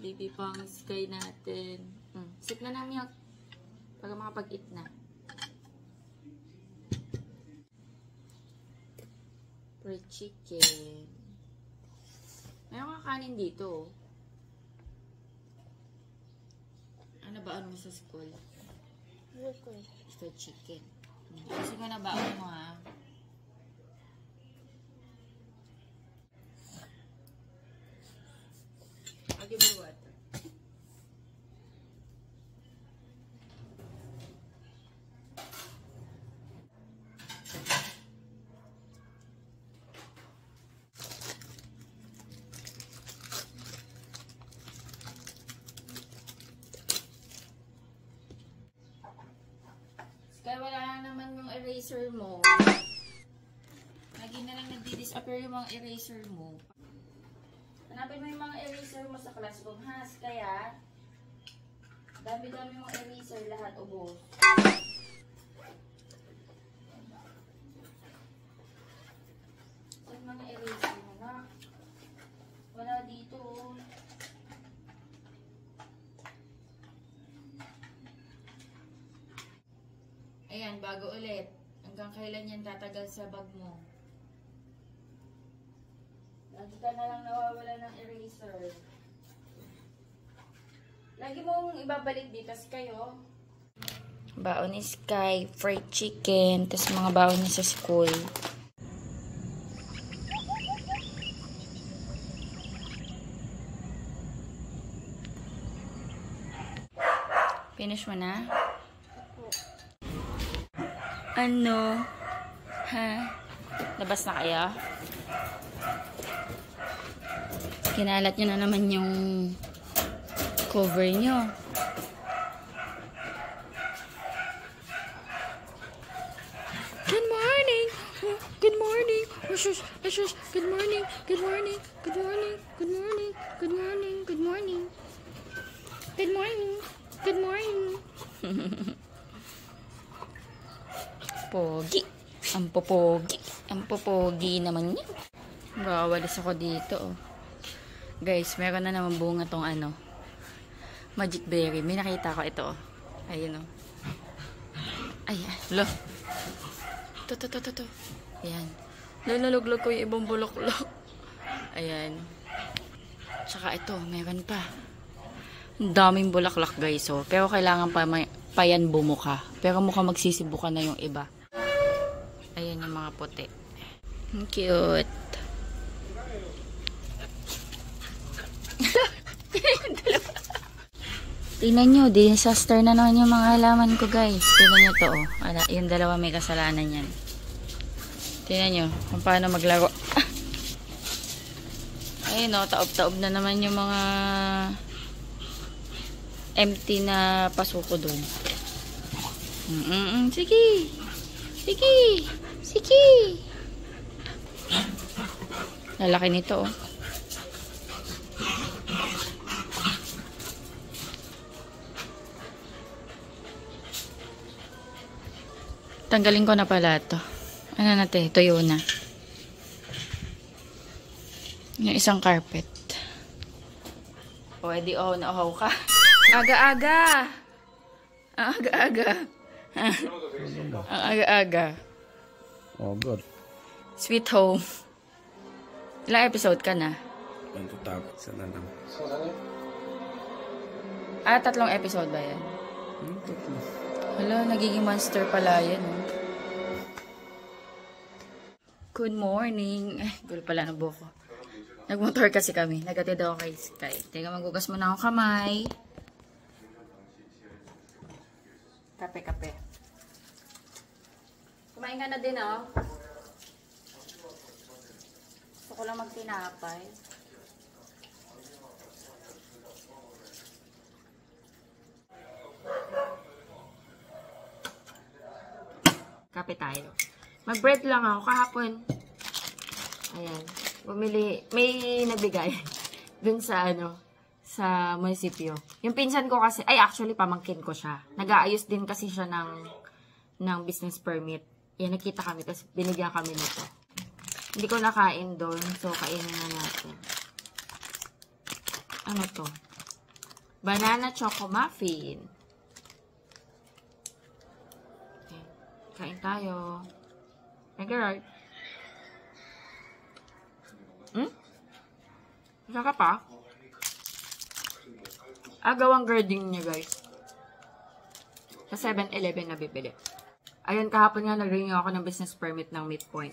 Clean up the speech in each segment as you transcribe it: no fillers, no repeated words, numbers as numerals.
baby pang Sky natin. Sip na ng milk. Para makapag-eat na. Fried chicken. Mayroong kakanin dito. Ano ba mo sa school? Fried chicken. Kasi ko na baon mo ha. I'll give you water. Kaya wala na naman yung eraser mo. Lagi na lang nagdi-disappear yung mga eraser mo. Hanapin mo yung mga eraser mo sa classroom, ha? Kaya, dami-dami yung eraser, lahat ubos. Yung mga eraser mo na. Wala dito. Ayan, bago ulit. Hanggang kailan yan tatagal sa bag mo? Lagi ka na lang nawawala ng eraser. Lagi mong ibabalik dito kayo. Baon ni Sky, fried chicken, tapos mga baon niya sa school. Finish mo na? Ano? Ha? Labas na kaya? Kinalat nyo na naman yung cover nyo. Good morning! Good morning! Ashush! Ashush! Good morning! Good morning! Good morning! Good morning! Good morning! Good morning! Good morning! Good morning! Pogi. Ang popogi. Ang popogi naman yun. Bawalis ako dito. Oh. Guys, meron na naman bunga tong ano. Magic berry. May nakita ko ito. Oh. Ayun oh. Ayan. Lo. To. Ayan. Naluluglog ko yung ibang bulok-lok. Ayan. Tsaka ito, meron pa. Ang daming bulaklak guys. Oh. Pero kailangan pa yan bumuka. Pero mukhang magsisibukan na yung iba. Ayan yung mga puti. Cute. Tingnan nyo, disaster na naman yung mga halaman ko guys. Tingnan nyo to oh. Yung dalawa may kasalanan yan. Tingnan nyo kung paano maglaro. Ayun oh, taob-taob na naman yung mga empty na pasuko doon. Sige. Sige. Sige. Lalaki nito oh. Tanggalin ko na pala ito. Ano natin? Tuyo na. Yung isang carpet. O, edi naohaw ka. Aga-aga. Ang aga-aga. Ang aga-aga. Oh, good. Sweet home. Ilang episode ka na? Ang tutapos sa nanang. 3 episode ba yan? Tatlo. Hala, nagiging monster pala yan. Oh. Good morning. Gulo pala ng buko. Nagmotor kasi kami. Nagatid ako kay Sky. Teka, magugas muna ako kamay. Kape. Kumain ka na din, oh. Gusto ko lang magtinapay. Kape tayo. Mag-bread lang ako kahapon. Ayan. Bumili. May nagbigay. Dun sa sa munisipyo. Yung pinsan ko kasi, actually pamangkin ko siya. Nag-aayos din kasi siya ng business permit. Yan, nakita kami, tapos binigyan kami nito. Hindi ko nakain doon, so kainin na natin. Ano to? Banana choco muffin. Okay. Kain tayo. Thank you, right? Isa ka pa? Agawang grading niya, guys. Sa 7-Eleven na bibili. Ayun, kahapon nga nag-ring ako ng business permit ng Midpoint.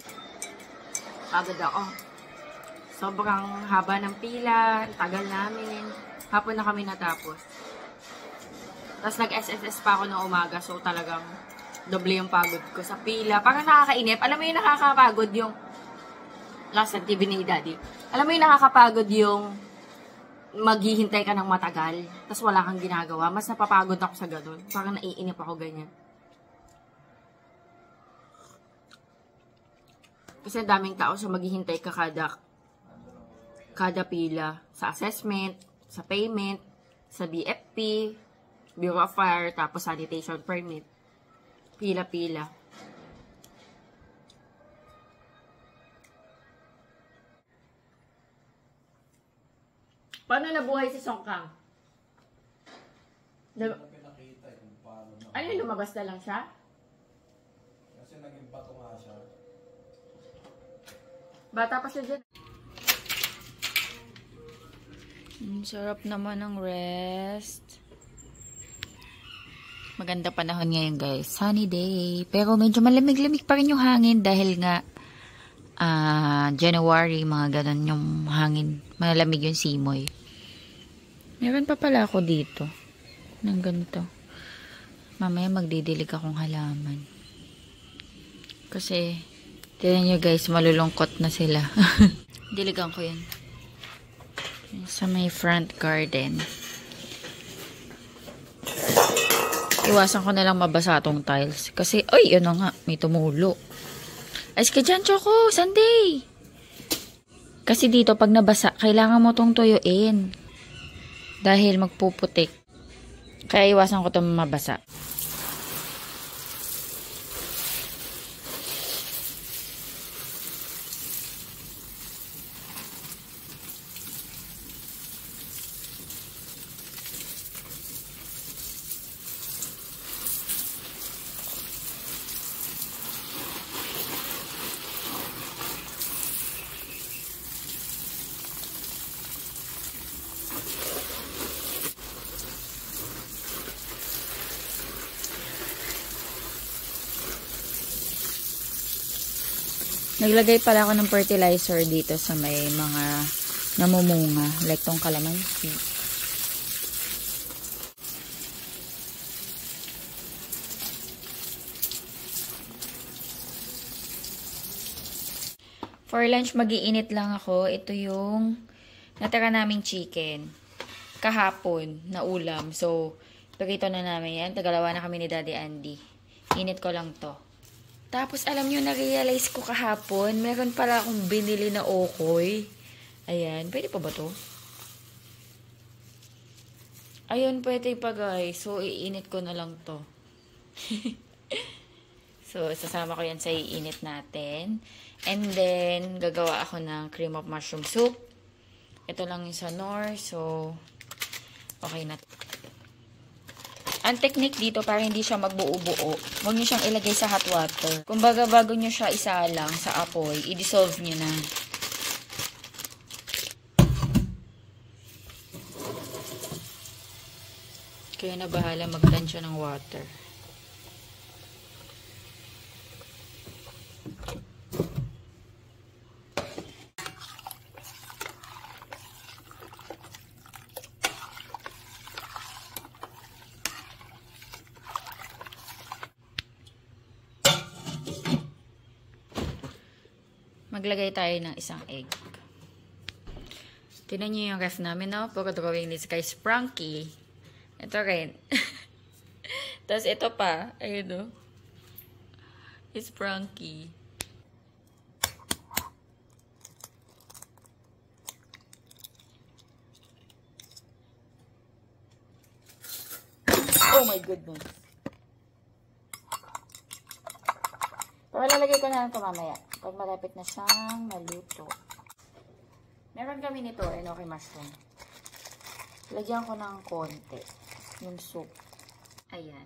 Pagod ako. Sobrang haba ng pila, tagal namin. Hapon na kami natapos. Tapos nag-SSS pa ako ng umaga, so talagang doble yung pagod ko sa pila. Parang nakakainip. Alam mo yung nakakapagod yung last TV ni Daddy. Alam mo yung nakakapagod yung maghihintay ka ng matagal, tapos wala kang ginagawa. Mas napapagod ako sa ganun. Parang naiinip ako ganyan. Kasi daming tao so maghihintay ka kada pila. Sa assessment, sa payment, sa BFP, Bureau of Fire, tapos sanitation permit. Pila-pila. Paano nabuhay si Song Kang? Pinakita kung paano na. Ano yung lumabas na lang siya? Kasi naging bato nga siya. Bata pa siya dyan. Sarap naman ng rest. Maganda panahon ngayon, guys. Sunny day. Pero medyo malamig-lamig pa rin yung hangin dahil nga January, mga ganun yung hangin. Malamig yung simoy. Meron pa pala ako dito ng ganito. Mamaya magdidilig akong halaman. Kasi tignan nyo, guys, malulungkot na sila. Diligan ko yun. Sa may front garden. Iwasan ko na lang mabasa tong tiles. Kasi, ay, yun na nga. May tumulo. Ayos ka dyan, Choco. Sunday. Kasi dito, pag nabasa, kailangan mo tong tuyuin. Dahil magpuputik. Kaya iwasan ko itong mabasa. Naglagay pala ako ng fertilizer dito sa may mga namumunga. Like tong kalamansi. For lunch, mag-iinit lang ako. Ito yung natira naming chicken. Kahapon na ulam. So, pagkito na namin yan. Tagalawa na kami ni Daddy Andy. Init ko lang to. Tapos, alam nyo, na-realize ko kahapon, meron pala akong binili na okoy. Ayan. Pwede pa ba to? Ayun, pwede pa, guys. So, iinit ko na lang to. So, sasama ko yan sa iinit natin. And then, gagawa ako ng cream of mushroom soup. Ito lang yung sa Knorr. So, okay na. Ang technique dito, para hindi siya magbuo-buo, huwag nyo siyang ilagay sa hot water. Kumbaga, bago nyo siya isalang sa apoy, i-dissolve nyo na. Kaya na bahala magtansya ng water. Maglagay tayo ng isang egg. Tignan nyo yung ref namin, no? Puro drawing ni Sky Sprunky. Ito rin. Tapos ito pa. Ayun, no? It's Sprunky. Oh my goodness. Pero lalagay ko na lang ito mamaya. Pag malapit na siyang maluto. Meron kami nito, enoki mushroom. Lagyan ko ng konti. Yung soup. Ayan.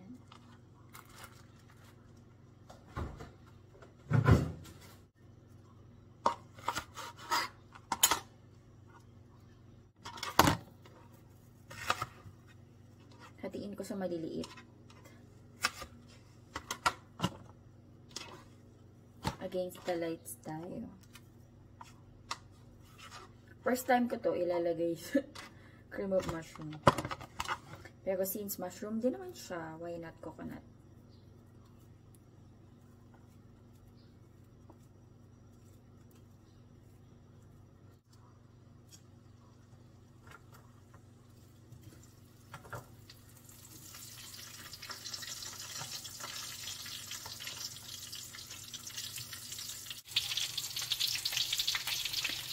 Hatiin ko sa maliliit. Against the lights tayo. First time ko to ilalagay sa cream of mushroom. Pero since mushroom din naman siya, why not coconut?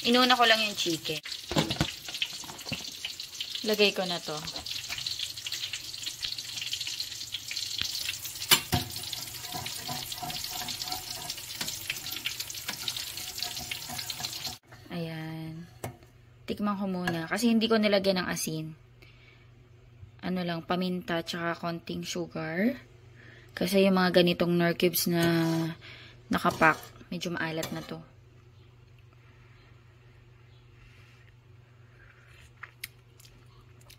Inuna ko lang yung chicken. Lagay ko na to. Ayan. Tikman ko muna. Kasi hindi ko nilagyan ng asin. Ano lang, paminta tsaka konting sugar. Kasi yung mga ganitong Knorr cubes na nakapack, medyo maalat na to.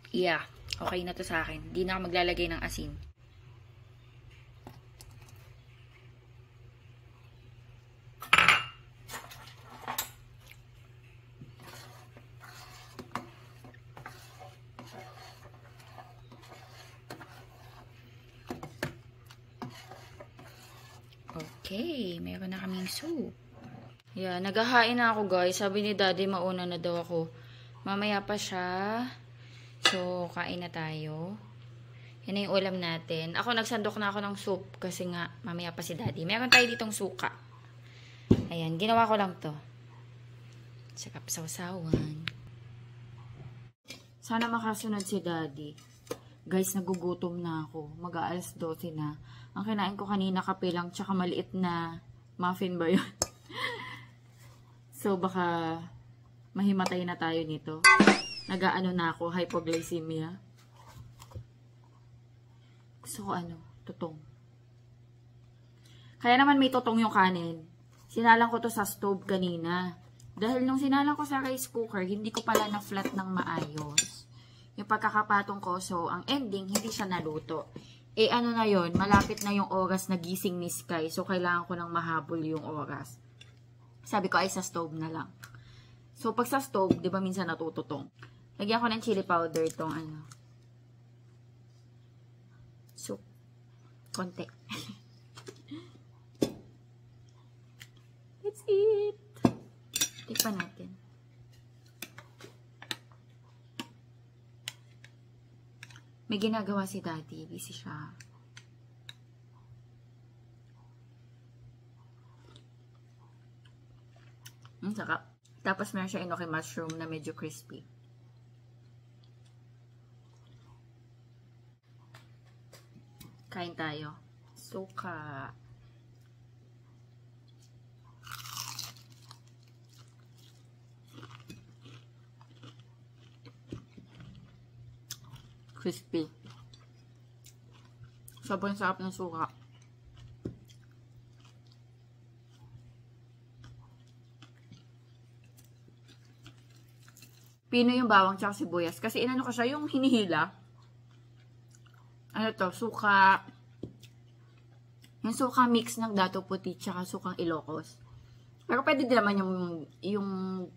Yeah, okay na to sa akin. Di na ako maglalagay ng asin. Okay, meron na kaming soup. Yeah, naghahain na ako guys. Sabi ni Daddy, mauna na daw ako. Mamaya pa siya. So, kain na tayo. Yan na yung ulam natin. Ako, nagsandok na ako ng soup kasi nga, mamaya pa si Daddy. Meron tayo ditong suka. Ayan, ginawa ko lang to. Saka pasawsawan. Sana makasunod si Daddy. Guys, nagugutom na ako. Mag-aalas 12 na. Ang kinain ko kanina kape lang, tsaka maliit na muffin ba yun? So, baka mahimatay na tayo nito. Nag-aano na ako, hypoglycemia. Gusto ko tutong. Kaya naman may tutong yung kanin. Sinalang ko to sa stove kanina. Dahil nung sinalang ko sa rice cooker, hindi ko pala na-flat ng maayos. Yung pagkakapatong ko, so ang ending, hindi siya naluto. Eh ano na yon, malapit na yung oras na gising ni Sky. So kailangan ko nang mahabol yung oras. Sabi ko ay sa stove na lang. So pag sa stove, di ba minsan natututong. Lagyan ko ng chili powder itong soup. Konti. That's it. Tikpan natin. May ginagawa si Daddy. Busy siya. Sarap. Tapos meron siya enoki mushroom na medyo crispy. Kain tayo. Suka. Crispy. Sobrang sarap ng suka. Pino yung bawang tsaka sibuyas. Kasi inano ko siya yung hinihila. Ano to? Suka. Yung suka mix ng dato puti tsaka sukang Ilocos. Pero pwede din naman yung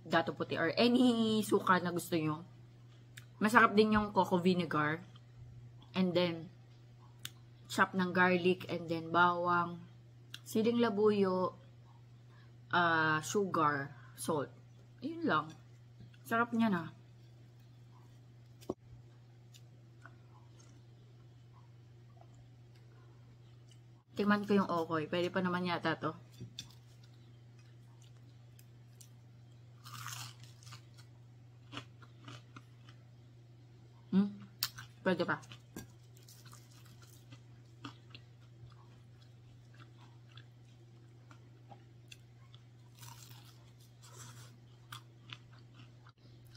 dato puti or any suka na gusto nyo. Masarap din yung coco vinegar. And then, chop ng garlic and then bawang. Siling labuyo. Sugar. Salt. Yun lang. Sarap niya na. Tingnan ko yung okoy. Pwede pa naman yata to. Pwede pa.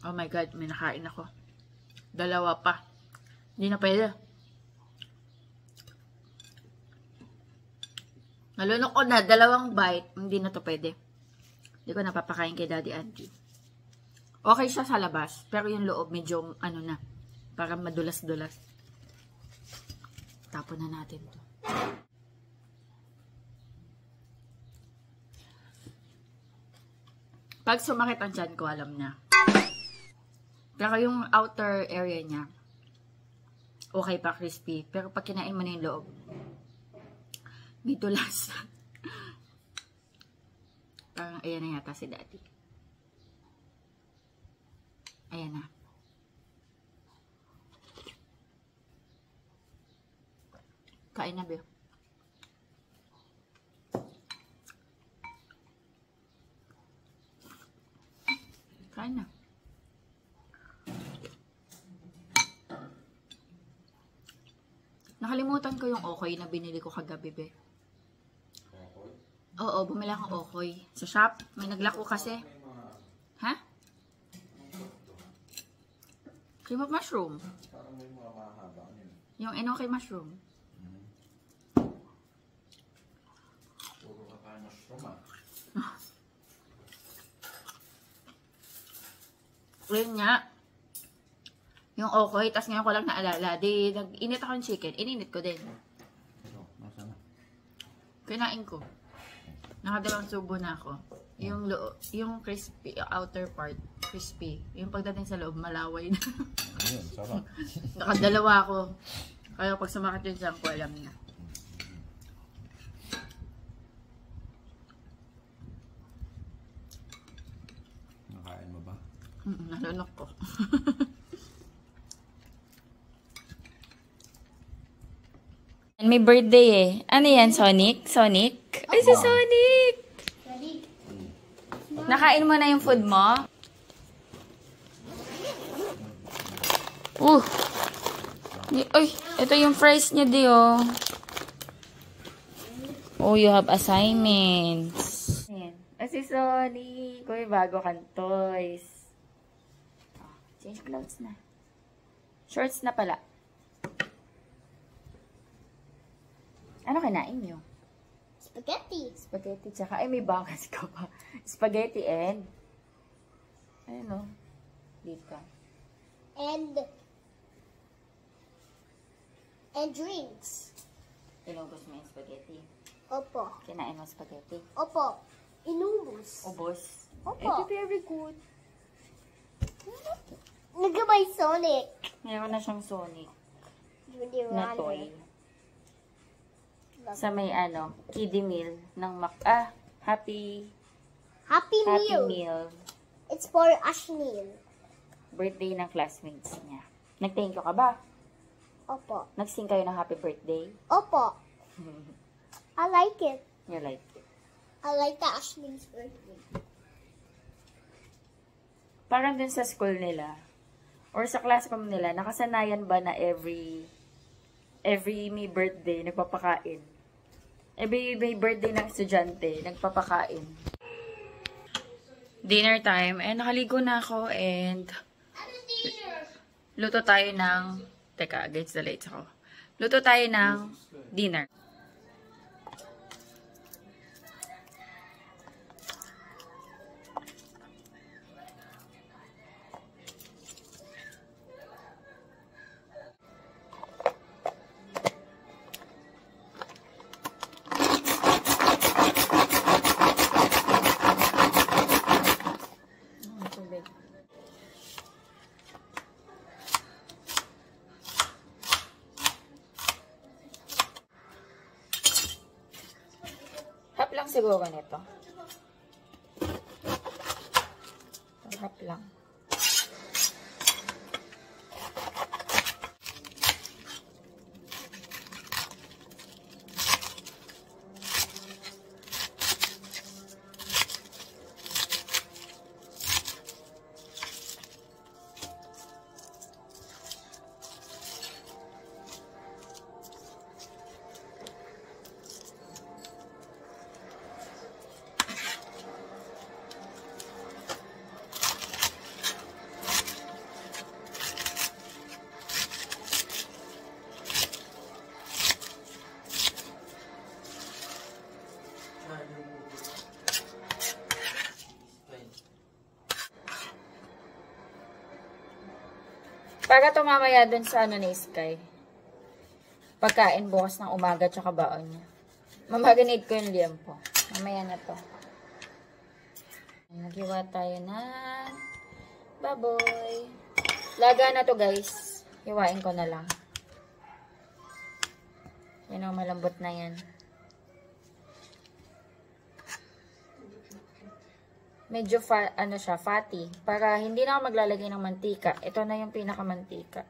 Oh my God, may nakain ako. Dalawa pa. Hindi na pwede. Nalunok ko na, 2 bite. Hindi na to pwede. Hindi ko napapakain kay Daddy Auntie. Okay siya sa labas, pero yung loob medyo ano na, parang madulas-dulas. Tapon na natin to. Pag sumakit ang tiyan ko, alam na. Pero yung outer area niya, okay pa, crispy. Pero pag kinain mo na yung loob, may tulas. Parang ayan na yata si Daddy. Ayan na. Kain na, Beo. Kain na. Nakalimutan ko yung okoy na binili ko kagabi, Be. Okay. Oo, bumili akong okoy. Sa shop, may naglako kasi. Ha? Cream of mushroom. Parang may mga mahaba yun. Yung enoki mushroom. Puro ka tayo mushroom ah. Yun nga. Yung okoy, tas ngayon ko lang naalala. Di, nag-init ako ng chicken. Ininit ko din. So, nasa na? Kinain ko. Nakadalawang subo na ako. Yung yung crispy, outer part, crispy. Yung pagdating sa loob, malaway na. Ayun, sarap. Nakadalawa ako. Kaya pag sumakit yun saan ko, alam na. Nakain mo ba? Nalunok ko. May birthday eh. Ano yan, Sonic? Sonic? Ay, si Sonic! Nakain mo na yung food mo? Ay, ito yung fries niya di oh. Oh, you have assignments. Ayan. Si Sonic. Uy, bago kang toys. Change clothes na. Shorts na pala. Ano kinain nyo? Spaghetti. Spaghetti. Tsaka, ay, may bakas ka pa. Spaghetti and, ayun o. Dito. And drinks. Inubos mo yung spaghetti. Opo. Kinain mo spaghetti. Opo. Inubos. Ubos. Opo. Very good. Nagabay Sonic. Meron na siyang Sonic Junior na toy. Sa may kiddie meal ng Happy Meal. Meal. It's for Ashnil. Birthday ng classmates niya. Nag-thank you ka ba? Opo. Nag-sing kayo ng happy birthday? Opo. I like it. You like it. I like the Ashnil's birthday. Parang dun sa school nila, or sa classroom nila, nakasanayan ba na every may birthday, nagpapakain? Every may birthday ng estudyante, nagpapakain. Dinner time. And nakaligo na ako and luto tayo ng teka, against the lights ako. Luto tayo ng dinner. Half lang siguro nito. Half lang. Para to mamaya dun sa ano ni Sky. Pagkain bukas ng umaga tsaka baon niya. Mamarinate ko yung liempo. Mamaya na to. Naghiwa tayo ng baboy. Laga na to guys. Hiwain ko na lang. Yan o, malambot na yan. Medyo ano siya, fatty. Para hindi na ako maglalagay ng mantika. Ito na yung pinakamantika.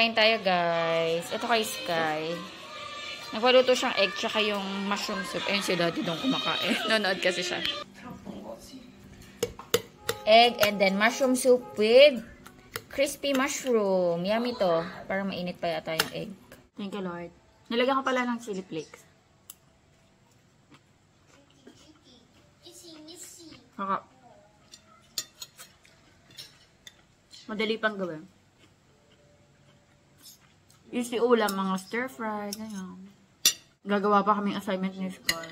Kain tayo, guys. Ito kay Sky. Nagpaluto siyang egg tsaka yung mushroom soup. Ayun si Daddy doon kumakain. Nanonood kasi siya. Egg and then mushroom soup with crispy mushroom. Yummy to. Para mainit pa yata yung egg. Thank you, Lord. Nilagyan ko pala ng chili flakes. Kaka. Madali pang gawin. Usually ulam, mga stir fry, ganyan. Gagawa pa kaming assignment ni Scar.